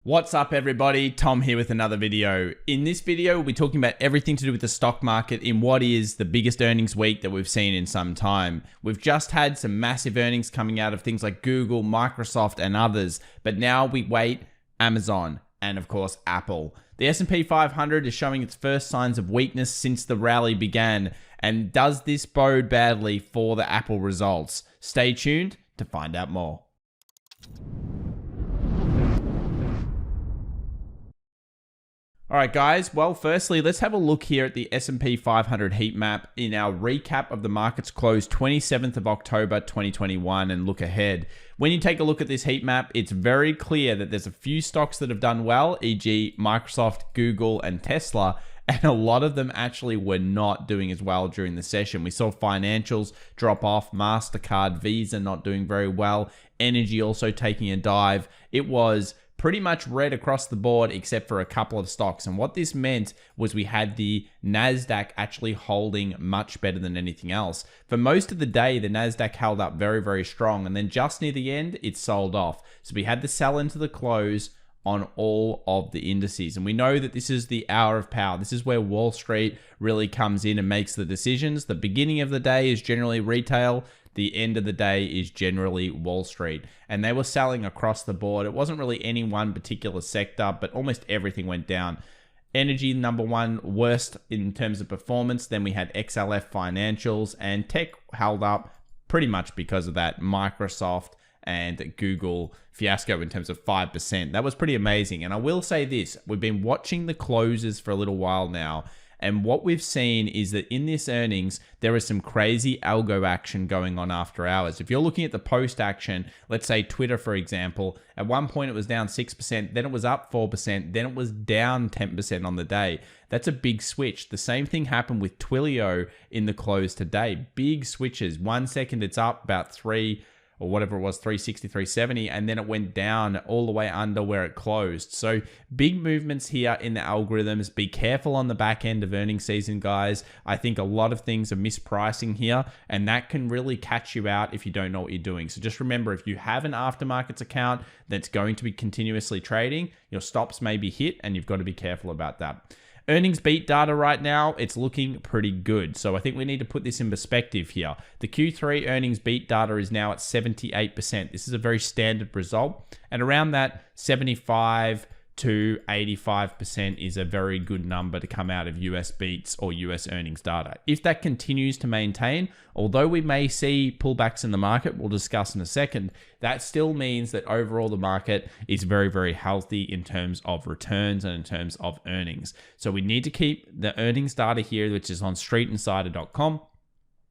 What's up everybody, Tom here with another video. In this video, we'll be talking about everything to do with the stock market in what is the biggest earnings week that we've seen in some time. We've just had some massive earnings coming out of things like Google, Microsoft, and others, but now we wait Amazon and of course Apple. The S&P 500 is showing its first signs of weakness since the rally began, and does this bode badly for the Apple results? Stay tuned to find out more. All right, guys. Well, firstly, let's have a look here at the S&P 500 heat map in our recap of the market's close 27th of October 2021 and look ahead. When you take a look at this heat map, it's very clear that there's a few stocks that have done well, e.g. Microsoft, Google, and Tesla, and a lot of them actually were not doing as well during the session. We saw financials drop off, MasterCard, Visa not doing very well, energy also taking a dive. It was pretty much red across the board except for a couple of stocks. And what this meant was we had the Nasdaq actually holding much better than anything else. For most of the day, the Nasdaq held up very, very strong. And then just near the end, it sold off. So we had to sell into the close on all of the indices. And we know that this is the hour of power. This is where Wall Street really comes in and makes the decisions. The beginning of the day is generally retail. The end of the day is generally Wall Street, and they were selling across the board. It wasn't really any one particular sector, but almost everything went down. Energy, number one, worst in terms of performance. Then we had XLF financials, and tech held up pretty much because of that Microsoft and Google fiasco in terms of 5%. That was pretty amazing. And I will say this, we've been watching the closes for a little while now, and what we've seen is that in this earnings, there is some crazy algo action going on after hours. If you're looking at the post action, let's say Twitter, for example, at one point it was down 6%, then it was up 4%, then it was down 10% on the day. That's a big switch. The same thing happened with Twilio in the close today. Big switches. 1 second it's up about 3 or whatever it was, 360, 370, and then it went down all the way under where it closed. So big movements here in the algorithms. Be careful on the back end of earnings season, guys. I think a lot of things are mispricing here, and that can really catch you out if you don't know what you're doing. So just remember, if you have an aftermarkets account that's going to be continuously trading, your stops may be hit, and you've got to be careful about that. Earnings beat data right now, it's looking pretty good. So I think we need to put this in perspective here. The Q3 earnings beat data is now at 78%. This is a very standard result. And around that 75 to 85% is a very good number to come out of US beats or US earnings data. If that continues to maintain, although we may see pullbacks in the market, we'll discuss in a second, that still means that overall the market is very, very healthy in terms of returns and in terms of earnings. So we need to keep the earnings data here, which is on streetinsider.com.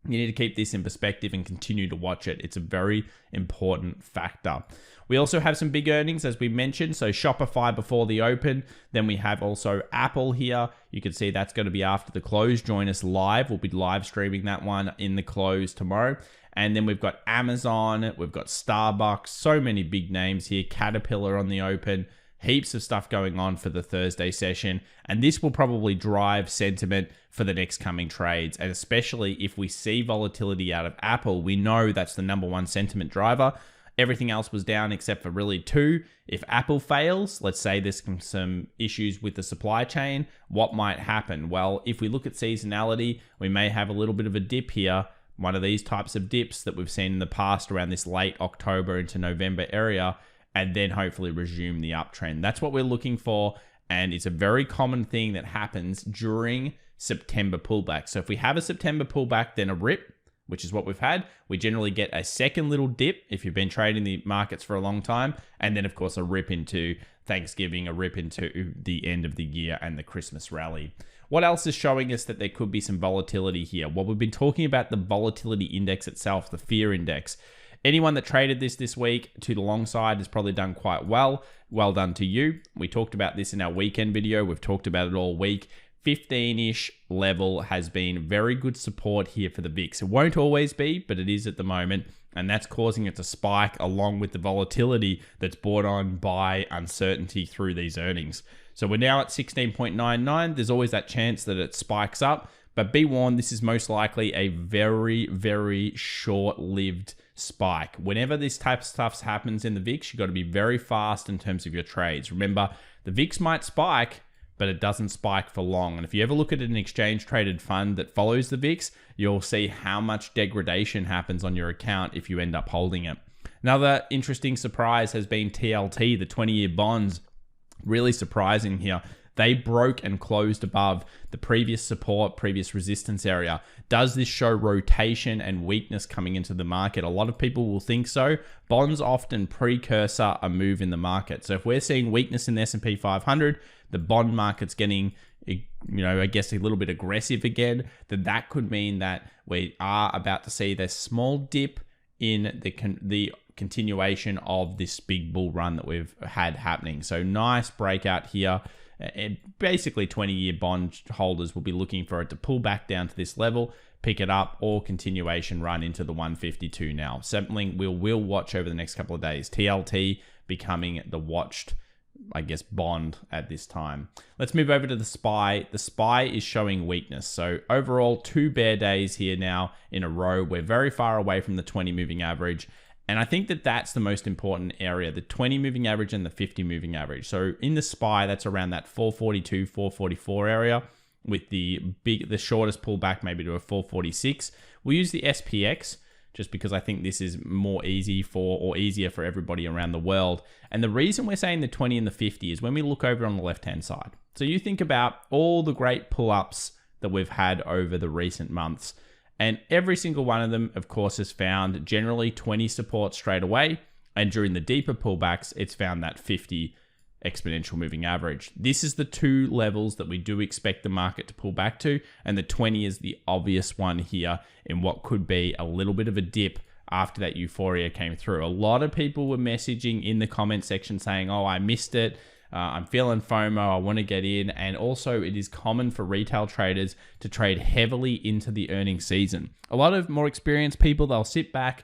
You need to keep this in perspective and continue to watch it. It's a very important factor. We also have some big earnings, as we mentioned. So Shopify before the open. Then we have also Apple here. You can see that's going to be after the close. Join us live. We'll be live streaming that one in the close tomorrow. And then we've got Amazon. We've got Starbucks. So many big names here. Caterpillar on the open. Heaps of stuff going on for the Thursday session, and this will probably drive sentiment for the next coming trades. And especially if we see volatility out of Apple, we know that's the number one sentiment driver. Everything else was down except for really two. If Apple fails, let's say there's some issues with the supply chain, what might happen? Well, if we look at seasonality, we may have a little bit of a dip here. One of these types of dips that we've seen in the past around this late October into November area, and then hopefully resume the uptrend. That's what we're looking for, and it's a very common thing that happens during September pullback. So if we have a September pullback, then a rip, which is what we've had, we generally get a second little dip if you've been trading the markets for a long time, and then of course a rip into Thanksgiving, a rip into the end of the year and the Christmas rally. What else is showing us that there could be some volatility here? Well, we've been talking about the volatility index itself, the fear index. Anyone that traded this week to the long side has probably done quite well. Well done to you. We talked about this in our weekend video. We've talked about it all week. 15-ish level has been very good support here for the VIX. It won't always be, but it is at the moment, and that's causing it to spike along with the volatility that's brought on by uncertainty through these earnings. So we're now at 16.99. There's always that chance that it spikes up, but be warned, this is most likely a very, very short-lived spike. Whenever this type of stuff happens in the VIX, you've got to be very fast in terms of your trades. Remember, the VIX might spike, but it doesn't spike for long. And if you ever look at an exchange traded fund that follows the VIX, you'll see how much degradation happens on your account if you end up holding it. Another interesting surprise has been TLT, the 20-year bonds. Really surprising here. They broke and closed above the previous support, previous resistance area. Does this show rotation and weakness coming into the market? A lot of people will think so. Bonds often precursor a move in the market. So if we're seeing weakness in the S&P 500, the bond market's getting, I guess, a little bit aggressive again, then that could mean that we are about to see this small dip in the continuation of this big bull run that we've had happening. So nice breakout here. And basically 20-year bond holders will be looking for it to pull back down to this level, pick it up, or continuation run into the 152 now. Something we'll watch over the next couple of days. TLT becoming the watched, I guess, bond at this time. Let's move over to the SPY. The SPY is showing weakness. So overall, 2 bear days here now in a row. We're very far away from the 20 moving average. And I think that that's the most important area, the 20 moving average and the 50 moving average. So in the SPY, that's around that 442, 444 area with the shortest pullback maybe to a 446. We'll use the SPX just because I think this is easier for everybody around the world. And the reason we're saying the 20 and the 50 is when we look over on the left-hand side. So you think about all the great pull-ups that we've had over the recent months. And every single one of them, of course, has found generally 20 support straight away. And during the deeper pullbacks, it's found that 50 exponential moving average. This is the 2 levels that we do expect the market to pull back to. And the 20 is the obvious one here in what could be a little bit of a dip after that euphoria came through. A lot of people were messaging in the comment section saying, oh, I missed it. I'm feeling FOMO, I want to get in. And also it is common for retail traders to trade heavily into the earnings season. A lot of more experienced people, they'll sit back,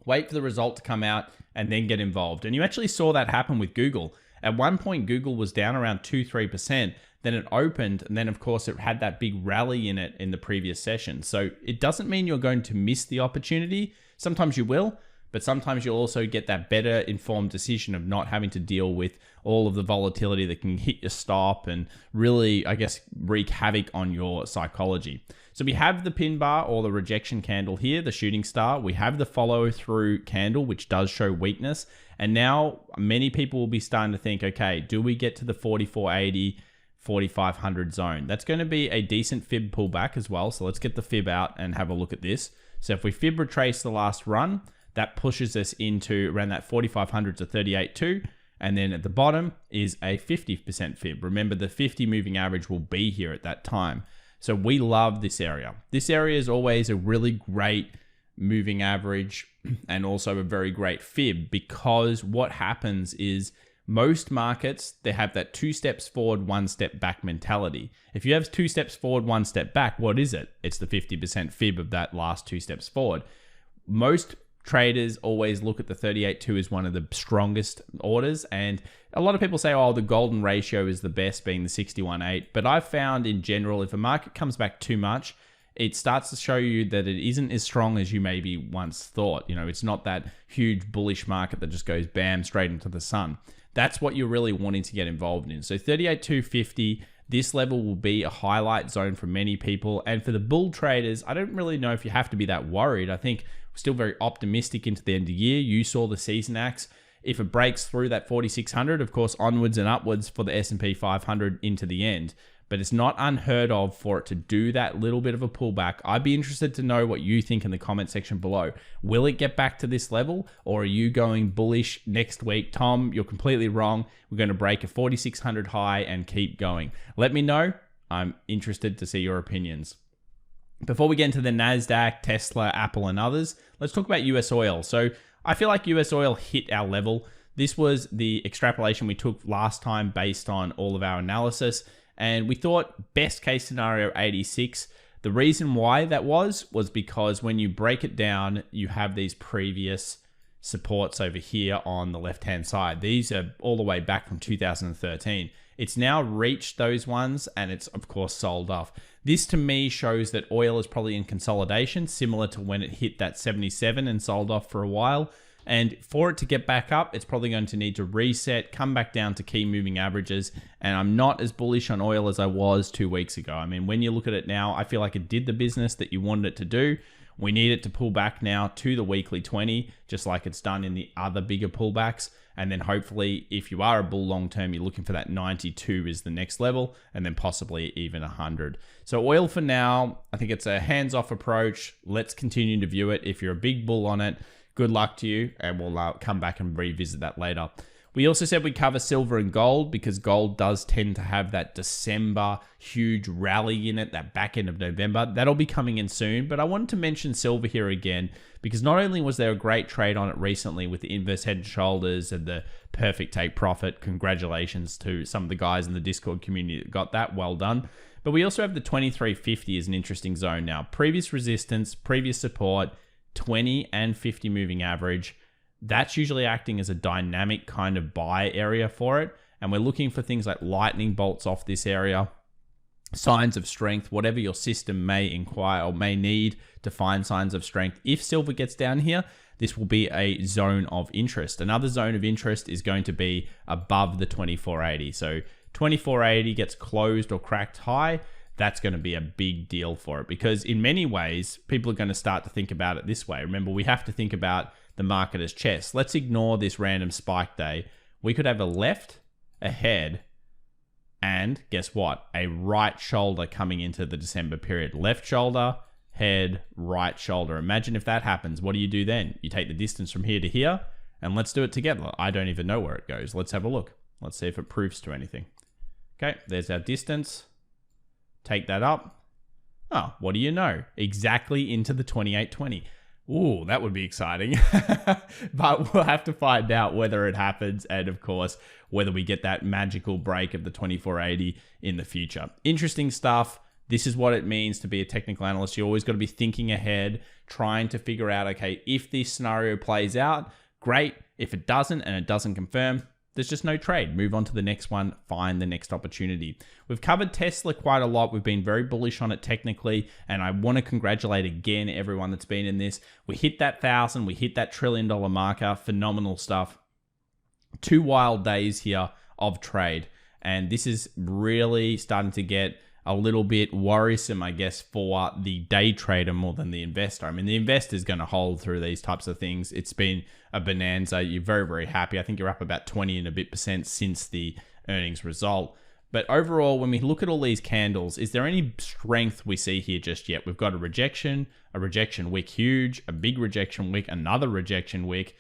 wait for the result to come out and then get involved. And you actually saw that happen with Google. At one point, Google was down around 2-3%. Then it opened. And then of course it had that big rally in it in the previous session. So it doesn't mean you're going to miss the opportunity. Sometimes you will. But sometimes you'll also get that better informed decision of not having to deal with all of the volatility that can hit your stop and really, I guess, wreak havoc on your psychology. So we have the pin bar or the rejection candle here, the shooting star. We have the follow through candle, which does show weakness. And now many people will be starting to think, okay, do we get to the 4480, 4500 zone? That's going to be a decent fib pullback as well. So let's get the fib out and have a look at this. So if we fib retrace the last run, that pushes us into around that 4,500 to 38.2. And then at the bottom is a 50% fib. Remember, the 50 moving average will be here at that time. So we love this area. This area is always a really great moving average and also a very great fib, because what happens is most markets, they have that 2 steps forward, 1 step back mentality. If you have 2 steps forward, 1 step back, what is it? It's the 50% fib of that last 2 steps forward. Most traders always look at the 38.2 as one of the strongest orders. And a lot of people say, oh, the golden ratio is the best, being the 61.8. But I've found in general, if a market comes back too much, it starts to show you that it isn't as strong as you maybe once thought. It's not that huge bullish market that just goes bam, straight into the sun. That's what you're really wanting to get involved in. So 38.250, this level will be a highlight zone for many people. And for the bull traders, I don't really know if you have to be that worried. I think still very optimistic into the end of the year. You saw the Seasonax. If it breaks through that 4,600, of course, onwards and upwards for the S&P 500 into the end. But it's not unheard of for it to do that little bit of a pullback. I'd be interested to know what you think in the comment section below. Will it get back to this level, or are you going bullish next week? Tom, you're completely wrong. We're going to break a 4,600 high and keep going. Let me know. I'm interested to see your opinions. Before we get into the Nasdaq, Tesla, Apple, and others, let's talk about US oil. So I feel like US oil hit our level. This was the extrapolation we took last time based on all of our analysis. And we thought best case scenario 86. The reason why that was because when you break it down, you have these previous supports over here on the left-hand side. These are all the way back from 2013. It's now reached those ones, and it's, of course, sold off. This, to me, shows that oil is probably in consolidation, similar to when it hit that 77 and sold off for a while. And for it to get back up, it's probably going to need to reset, come back down to key moving averages. And I'm not as bullish on oil as I was 2 weeks ago. I mean, when you look at it now, I feel like it did the business that you wanted it to do. We need it to pull back now to the weekly 20, just like it's done in the other bigger pullbacks. And then hopefully, if you are a bull long term, you're looking for that 92 is the next level, and then possibly even 100. So oil for now, I think it's a hands-off approach. Let's continue to view it. If you're a big bull on it, good luck to you, and we'll come back and revisit that later. We also said we'd cover silver and gold because gold does tend to have that December huge rally in it, that back end of November. That'll be coming in soon, but I wanted to mention silver here again because not only was there a great trade on it recently with the inverse head and shoulders and the perfect take profit, congratulations to some of the guys in the Discord community that got that, well done. But we also have the 2350 as an interesting zone now. Previous resistance, previous support, 20 and 50 moving average. That's usually acting as a dynamic kind of buy area for it. And we're looking for things like lightning bolts off this area, signs of strength, whatever your system may inquire or may need to find signs of strength. If silver gets down here, this will be a zone of interest. Another zone of interest is going to be above the 2480. So 2480 gets closed or cracked high. That's going to be a big deal for it because in many ways, people are going to start to think about it this way. Remember, we have to think about the market as chess. Let's ignore this random spike day. We could have a left, a head, and guess what? A right shoulder coming into the December period. Left shoulder, head, right shoulder. Imagine if that happens. What do you do then? You take the distance from here to here, and let's do it together. I don't even know where it goes. Let's have a look. Let's see if it proves to anything. Okay, there's our distance. Take that up. Oh, what do you know? Exactly into the 2820. Ooh, that would be exciting. But we'll have to find out whether it happens and, of course, whether we get that magical break of the 2480 in the future. Interesting stuff. This is what it means to be a technical analyst. You always got to be thinking ahead, trying to figure out, okay, if this scenario plays out, great. If it doesn't and it doesn't confirm, there's just no trade. Move on to the next one, find the next opportunity. We've covered Tesla quite a lot. We've been very bullish on it technically, and I want to congratulate again everyone that's been in this. We hit that 1,000, we hit that $1 trillion marker, phenomenal stuff. 2 wild days here of trade, and this is really starting to get a little bit worrisome, I guess, for the day trader more than the investor. I mean, the investor is going to hold through these types of things. It's been a bonanza. You're very, very happy. I think you're up about 20 and a bit % since the earnings result. But overall, when we look at all these candles, is there any strength we see here just yet? We've got a rejection wick huge, a big rejection wick, another rejection wick.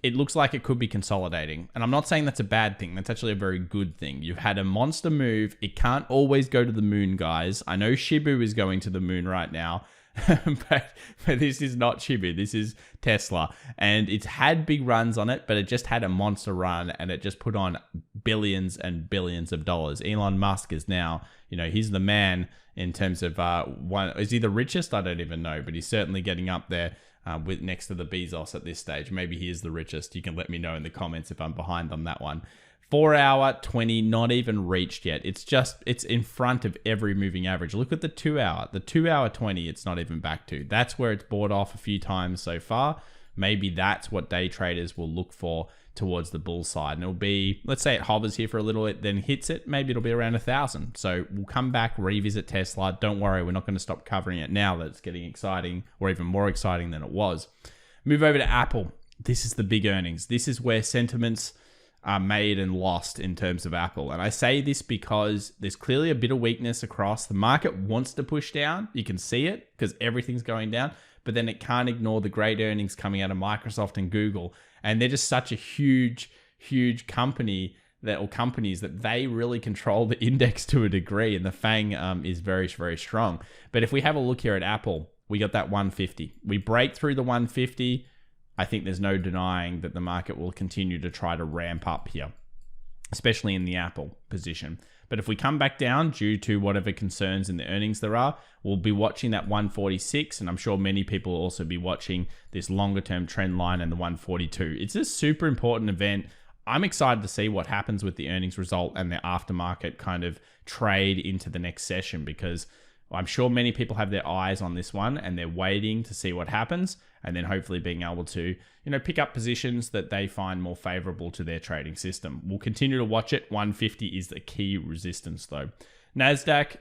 It looks like it could be consolidating. And I'm not saying that's a bad thing. That's actually a very good thing. You've had a monster move. It can't always go to the moon, guys. I know Shibu is going to the moon right now, but this is not Shibu. This is Tesla. And it's had big runs on it, but it just had a monster run and it just put on billions and billions of dollars. Elon Musk is now, he's the man in terms of is he the richest? I don't even know, but he's certainly getting up there. With next to the Bezos at this stage. Maybe he is the richest. You can let me know in the comments if I'm behind on that one. 4 hour 20, not even reached yet. It's in front of every moving average. Look at the 2 hour. The 2 hour 20, it's not even back to. That's where it's bought off a few times so far. Maybe that's what day traders will look for towards the bull side. And it'll be, let's say it hovers here for a little bit, then hits it. Maybe it'll be around 1,000. So we'll come back, revisit Tesla. Don't worry, we're not going to stop covering it now that it's getting exciting or even more exciting than it was. Move over to Apple. This is the big earnings. This is where sentiments are made and lost in terms of Apple. And I say this because there's clearly a bit of weakness across. The market wants to push down. You can see it because everything's going down, but then it can't ignore the great earnings coming out of Microsoft and Google. And they're just such a huge, huge company or companies that they really control the index to a degree. And the FANG is very, very strong. But if we have a look here at Apple, we got that 150. We break through the 150. I think there's no denying that the market will continue to try to ramp up here, especially in the Apple position. But if we come back down due to whatever concerns in the earnings there are, we'll be watching that 146, and I'm sure many people will also be watching this longer term trend line and the 142. It's a super important event. I'm excited to see what happens with the earnings result and the aftermarket kind of trade into the next session, because I'm sure many people have their eyes on this one and they're waiting to see what happens, and then hopefully being able to, pick up positions that they find more favorable to their trading system. We'll continue to watch it. 150 is the key resistance though. Nasdaq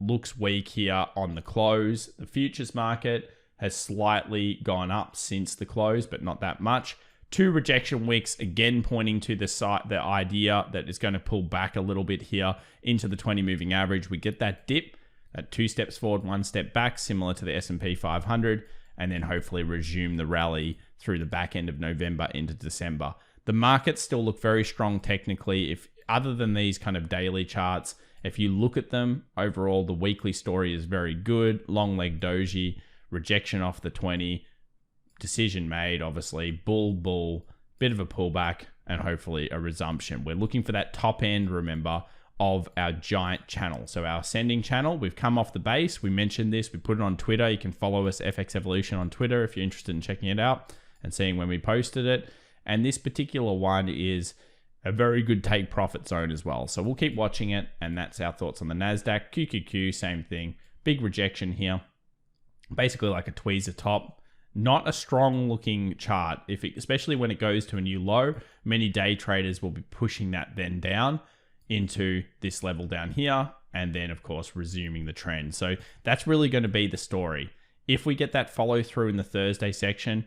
looks weak here on the close. The futures market has slightly gone up since the close, but not that much. 2 rejection wicks, again pointing to the idea that it's going to pull back a little bit here into the 20 moving average. We get that dip at 2 steps forward, 1 step back, similar to the S&P 500, and then hopefully resume the rally through the back end of November into December. The markets still look very strong technically. If other than these kind of daily charts, if you look at them overall, the weekly story is very good. Long leg doji, rejection off the 20, decision made, obviously, bull, bit of a pullback, and hopefully a resumption. We're looking for that top end, remember, of our giant channel. So our ascending channel, we've come off the base. We mentioned this, we put it on Twitter. You can follow us, FX Evolution, on Twitter if you're interested in checking it out and seeing when we posted it. And this particular one is a very good take profit zone as well. So we'll keep watching it, and that's our thoughts on the Nasdaq. QQQ, same thing. Big rejection here. Basically like a tweezer top. Not a strong looking chart, especially when it goes to a new low. Many day traders will be pushing that then down into this level down here, and then of course resuming the trend. So that's really going to be the story. If we get that follow through in the Thursday section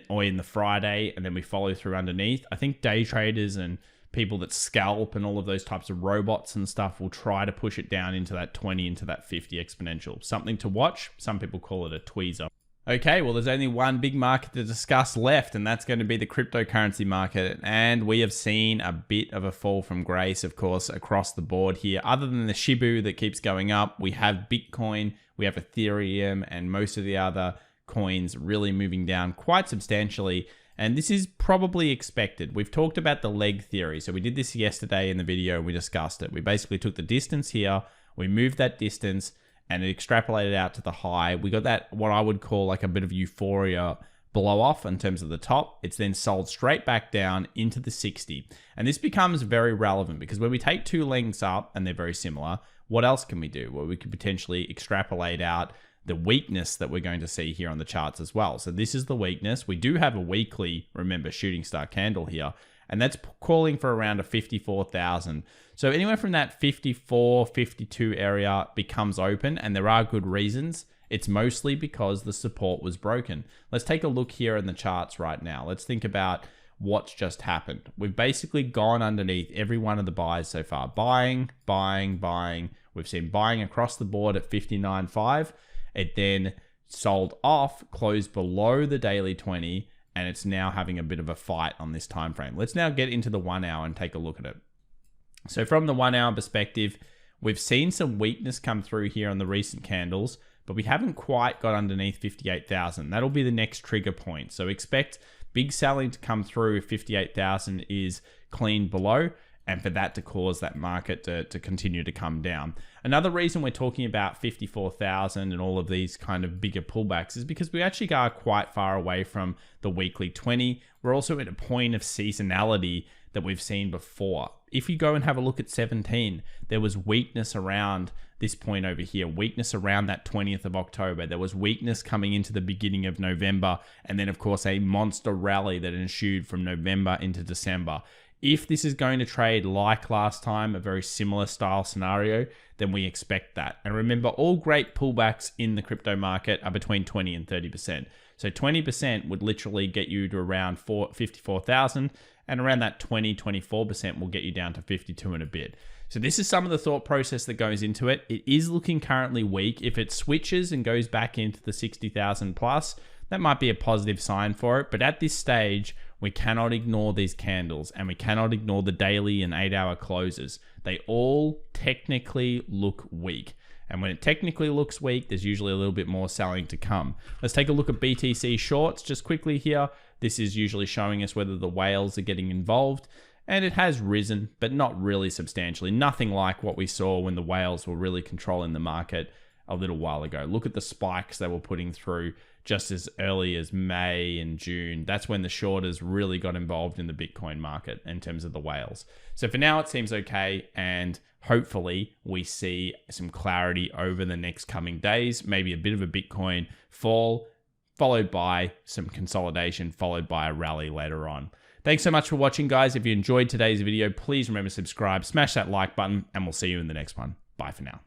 or in the Friday, and then we follow through underneath, I think day traders and people that scalp and all of those types of robots and stuff will try to push it down into that 20, into that 50 exponential. Something to watch. Some people call it a tweezer. Okay, well, there's only one big market to discuss left, and that's going to be the cryptocurrency market. And we have seen a bit of a fall from grace, of course, across the board here. Other than the Shibu that keeps going up, we have Bitcoin, we have Ethereum, and most of the other coins really moving down quite substantially. And this is probably expected. We've talked about the leg theory. So we did this yesterday in the video, we discussed it. We basically took the distance here, we moved that distance, and it extrapolated out to the high. We got that, what I would call like a bit of euphoria blow off in terms of the top. It's then sold straight back down into the 60. And this becomes very relevant because when we take 2 lengths up and they're very similar, what else can we do? Well, we could potentially extrapolate out the weakness that we're going to see here on the charts as well. So this is the weakness. We do have a weekly, remember, shooting star candle here, and that's calling for around a 54,000. So anywhere from that 54, 52 area becomes open, and there are good reasons. It's mostly because the support was broken. Let's take a look here in the charts right now. Let's think about what's just happened. We've basically gone underneath every one of the buys so far. Buying. We've seen buying across the board at 59.5. It then sold off, closed below the daily 20, and it's now having a bit of a fight on this time frame. Let's now get into the 1 hour and take a look at it. So from the 1 hour perspective, we've seen some weakness come through here on the recent candles, but we haven't quite got underneath 58,000. That'll be the next trigger point. So expect big selling to come through if 58,000 is cleaned below, and for that to cause that market to continue to come down. Another reason we're talking about 54,000 and all of these kind of bigger pullbacks is because we actually are quite far away from the weekly 20. We're also at a point of seasonality that we've seen before. If you go and have a look at 17, there was weakness around this point over here, weakness around that 20th of October. There was weakness coming into the beginning of November, and then of course a monster rally that ensued from November into December. If this is going to trade like last time, a very similar style scenario, then we expect that. And remember, all great pullbacks in the crypto market are between 20 and 30%. So 20% would literally get you to around 54,000, and around that 24% will get you down to 52 and a bit. So this is some of the thought process that goes into it. It is looking currently weak. If it switches and goes back into the 60,000 plus, that might be a positive sign for it. But at this stage, we cannot ignore these candles, and we cannot ignore the daily and 8 hour closes. They all technically look weak. And when it technically looks weak, there's usually a little bit more selling to come. Let's take a look at BTC shorts just quickly here. This is usually showing us whether the whales are getting involved. And it has risen, but not really substantially. Nothing like what we saw when the whales were really controlling the market a little while ago. Look at the spikes they were putting through just as early as May and June. That's when the shorters really got involved in the Bitcoin market in terms of the whales. So for now, it seems okay. And hopefully we see some clarity over the next coming days, maybe a bit of a Bitcoin fall, followed by some consolidation, followed by a rally later on. Thanks so much for watching, guys. If you enjoyed today's video, please remember to subscribe, smash that like button, and we'll see you in the next one. Bye for now.